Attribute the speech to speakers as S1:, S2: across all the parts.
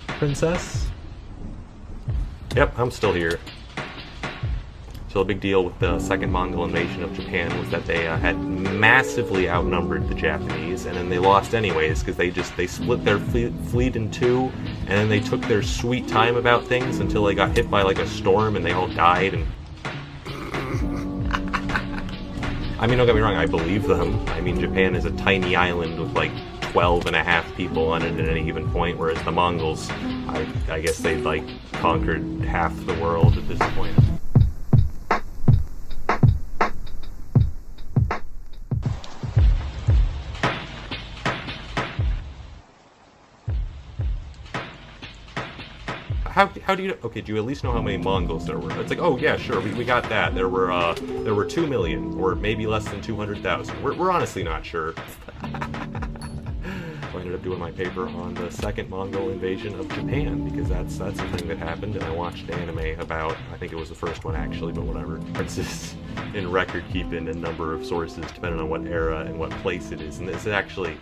S1: Princess? Yep, I'm still here. So the big deal with the second Mongol invasion of Japan was that they had massively outnumbered the Japanese, and then they lost anyways because they split their fleet in two, and then they took their sweet time about things until they got hit by like a storm and they all died. And I mean, don't get me wrong, I believe them. I mean, Japan is a tiny island with like 12 and a half people on it at any given point, whereas the Mongols, I guess they'd like conquered half the world at this point. How do you, okay, do you at least know how many Mongols there were? It's like, oh yeah, sure, we got that. There were 2 million, or maybe less than 200,000. We're honestly not sure. I ended up doing my paper on the second Mongol invasion of Japan, because that's the thing that happened, and I watched anime about, I think it was the first one actually, but whatever. It's just in record keeping a number of sources, depending on what era and what place it is, and this is actually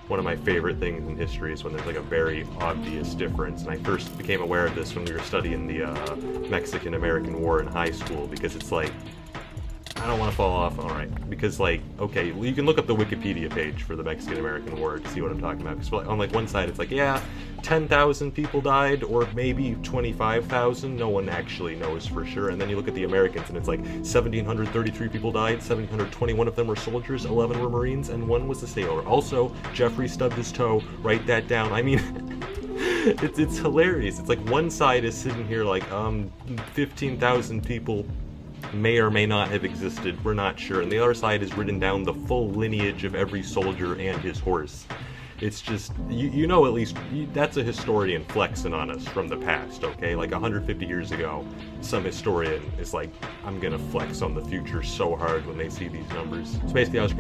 S1: one of my favorite things in history is when there's like a very obvious difference. And I first became aware of this when we were studying the Mexican-American War in high school, because it's like, I don't want to fall off, alright, because like, okay, you can look up the Wikipedia page for the Mexican-American War to see what I'm talking about, because on like one side it's like, yeah, 10,000 people died, or maybe 25,000, no one actually knows for sure, and then you look at the Americans and it's like 1,733 people died, 721 of them were soldiers, 11 were Marines, and 1 was a sailor. Also, Jeffrey stubbed his toe, write that down. I mean, it's hilarious. It's like one side is sitting here like, 15,000 people may or may not have existed, we're not sure, and the other side has written down the full lineage of every soldier and his horse. It's just, you know, at least, that's a historian flexing on us from the past, okay? Like 150 years ago, some historian is like, I'm gonna flex on the future so hard when they see these numbers. So basically I was